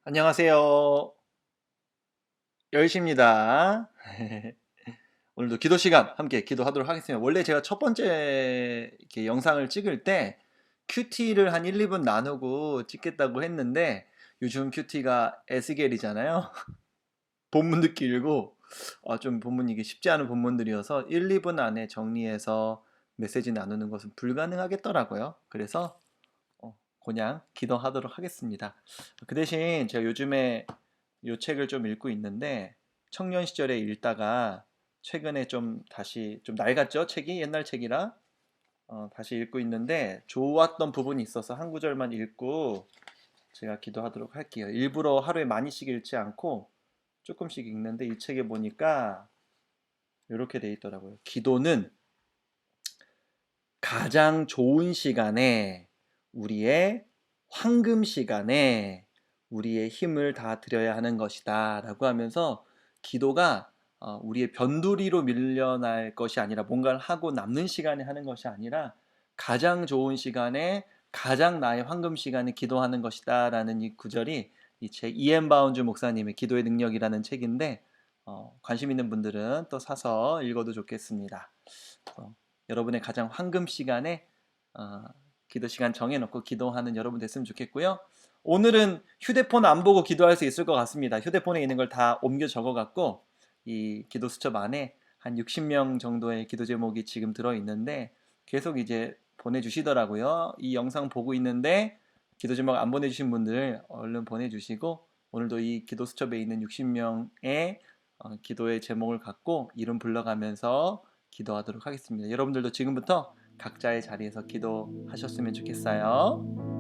안녕하세요. 열심입니다. 오늘도 기도 시간 함께 기도하도록 하겠습니다. 원래 제가 첫 번째 이렇게 영상을 찍을 때 큐티를 한 1, 2분 나누고 찍겠다고 했는데 요즘 큐티가 에스겔이잖아요. 본문도 길고 좀 본문 이게 쉽지 않은 본문들이어서 1, 2분 안에 정리해서 메시지 나누는 것은 불가능하겠더라고요. 그래서 그냥 기도하도록 하겠습니다. 그 대신 제가 요즘에 이 책을 좀 읽고 있는데 청년 시절에 읽다가 최근에 좀 다시 좀 낡았죠? 책이 옛날 책이라 다시 읽고 있는데 좋았던 부분이 있어서 한 구절만 읽고 제가 기도하도록 할게요. 일부러 하루에 많이씩 읽지 않고 조금씩 읽는데 이 책에 보니까 이렇게 돼 있더라고요. 기도는 가장 좋은 시간에 우리의 황금 시간에 우리의 힘을 다 드려야 하는 것이다 라고 하면서 기도가 우리의 변두리로 밀려날 것이 아니라 뭔가를 하고 남는 시간에 하는 것이 아니라 가장 좋은 시간에 가장 나의 황금 시간에 기도하는 것이다 라는 이 구절이 이 책 이엔 바운즈 목사님의 기도의 능력이라는 책인데 관심 있는 분들은 또 사서 읽어도 좋겠습니다. 여러분의 가장 황금 시간에 어, 기도 시간 정해놓고 기도하는 여러분 됐으면 좋겠고요. 오늘은 휴대폰 안 보고 기도할 수 있을 것 같습니다. 휴대폰에 있는 걸 다 옮겨 적어갖고 이 기도 수첩 안에 한 60명 정도의 기도 제목이 지금 들어있는데 계속 이제 보내주시더라고요. 이 영상 보고 있는데 기도 제목 안 보내주신 분들 얼른 보내주시고 오늘도 이 기도 수첩에 있는 60명의 기도의 제목을 갖고 이름 불러가면서 기도하도록 하겠습니다. 여러분들도 지금부터 각자의 자리에서 기도하셨으면 좋겠어요.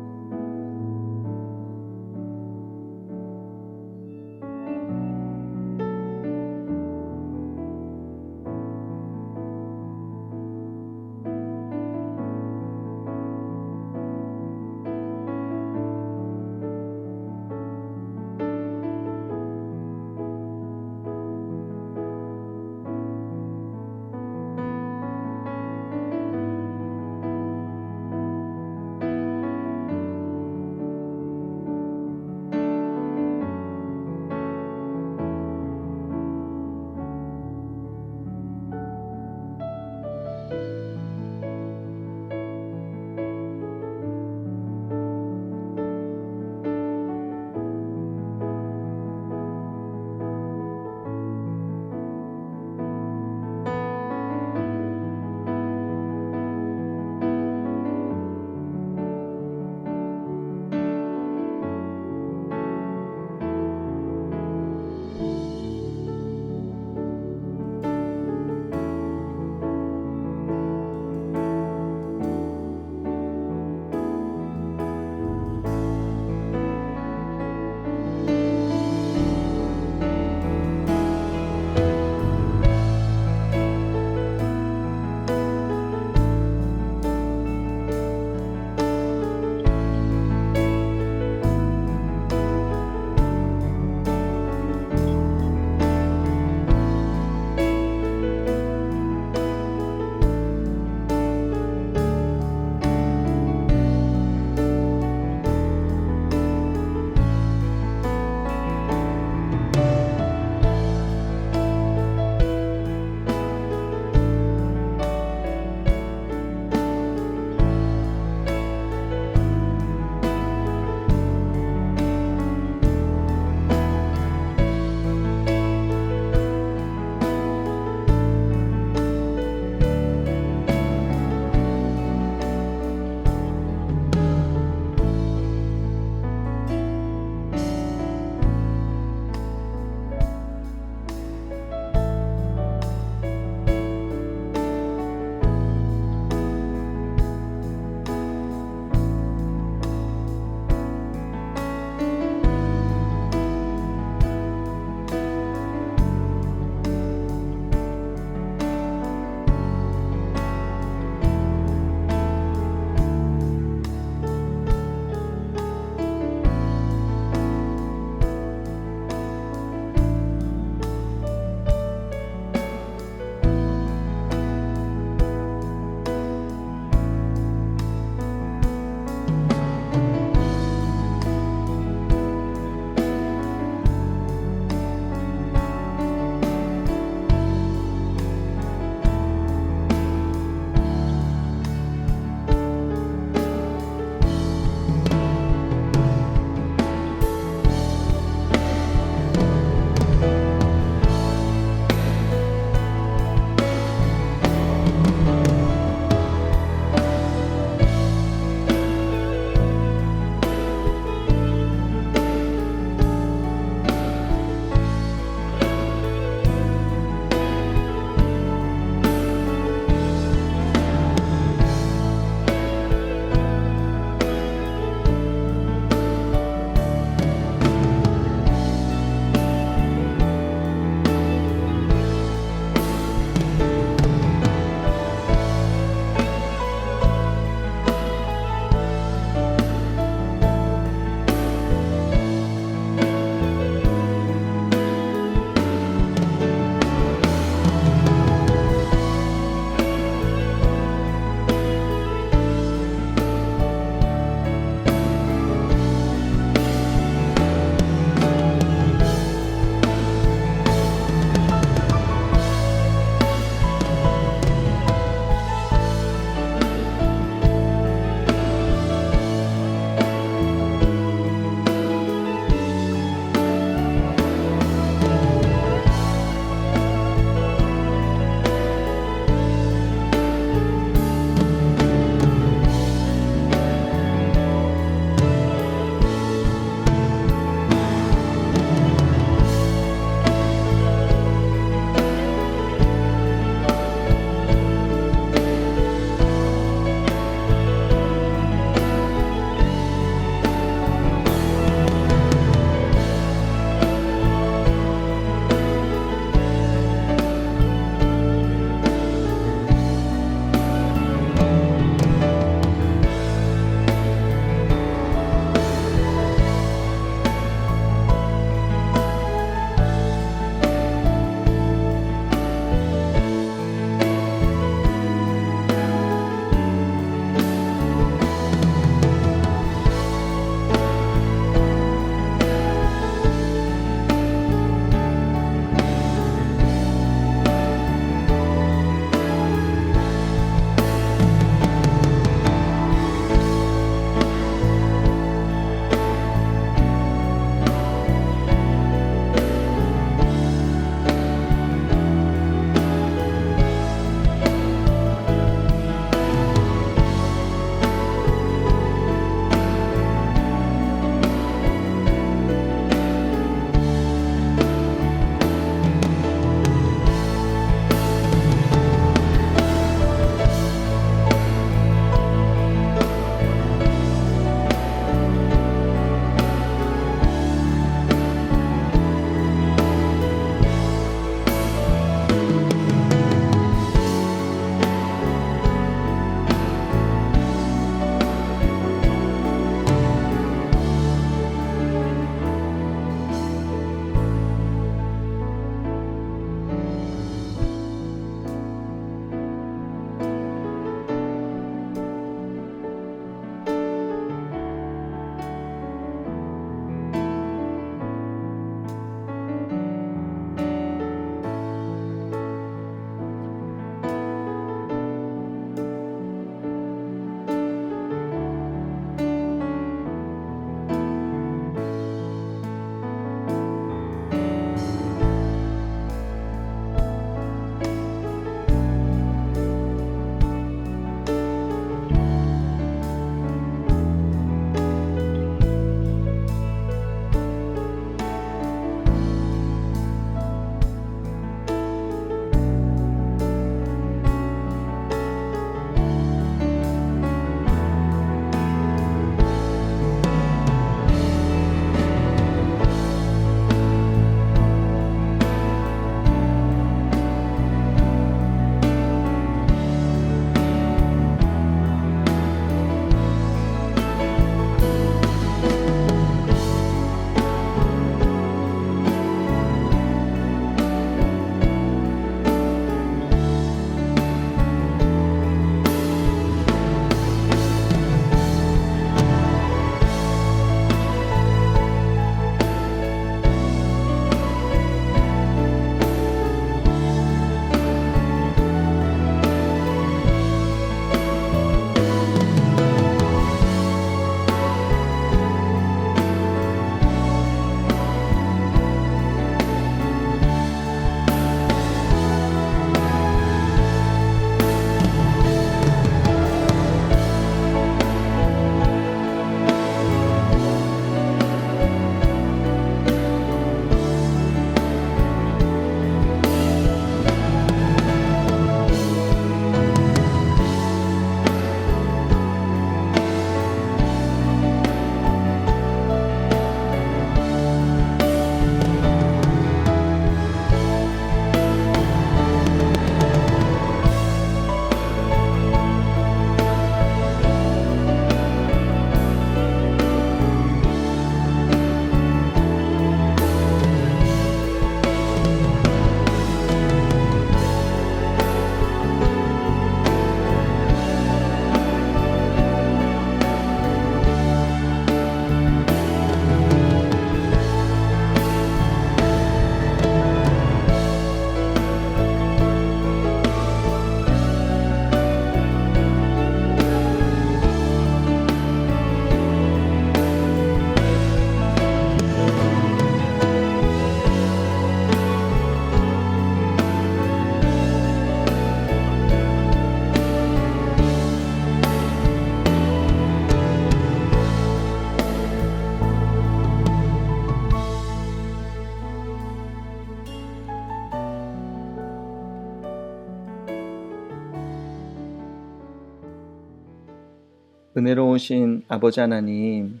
은혜로우신 아버지 하나님,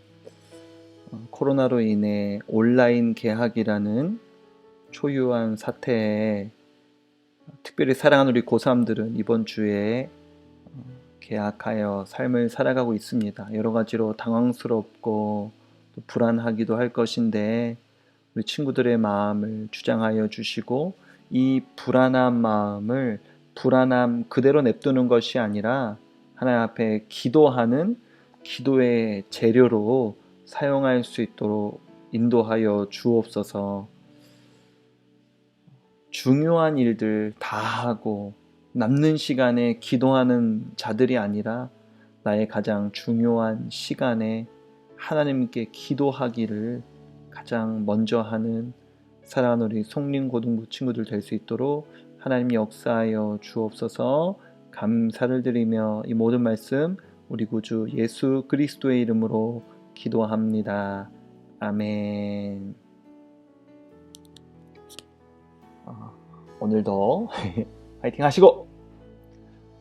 코로나로 인해 온라인 개학이라는 초유한 사태에 특별히 사랑하는 우리 고3들은 이번 주에 개학하여 삶을 살아가고 있습니다. 여러 가지로 당황스럽고 또 불안하기도 할 것인데 우리 친구들의 마음을 주장하여 주시고 이 불안한 마음을 불안함 그대로 냅두는 것이 아니라 하나님 앞에 기도하는 기도의 재료로 사용할 수 있도록 인도하여 주옵소서. 중요한 일들 다 하고 남는 시간에 기도하는 자들이 아니라 나의 가장 중요한 시간에 하나님께 기도하기를 가장 먼저 하는 사랑하는 우리 송림고등부 친구들 될 수 있도록 하나님 역사하여 주옵소서. 감사를 드리며 이 모든 말씀 우리 구주 예수 그리스도의 이름으로 기도합니다. 아멘. 오늘도 파이팅 하시고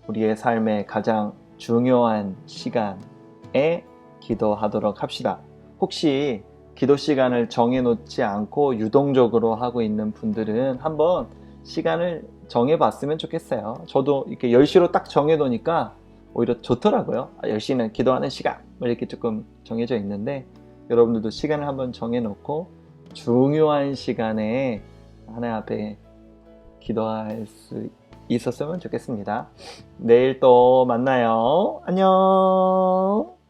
우리의 삶의 가장 중요한 시간에 기도하도록 합시다. 혹시 기도 시간을 정해놓지 않고 유동적으로 하고 있는 분들은 한번 시간을 정해봤으면 좋겠어요. 저도 이렇게 10시로 딱 정해놓으니까 오히려 좋더라고요. 10시는 기도하는 시간 이렇게 조금 정해져 있는데 여러분들도 시간을 한번 정해놓고 중요한 시간에 하나님 앞에 기도할 수 있었으면 좋겠습니다. 내일 또 만나요. 안녕.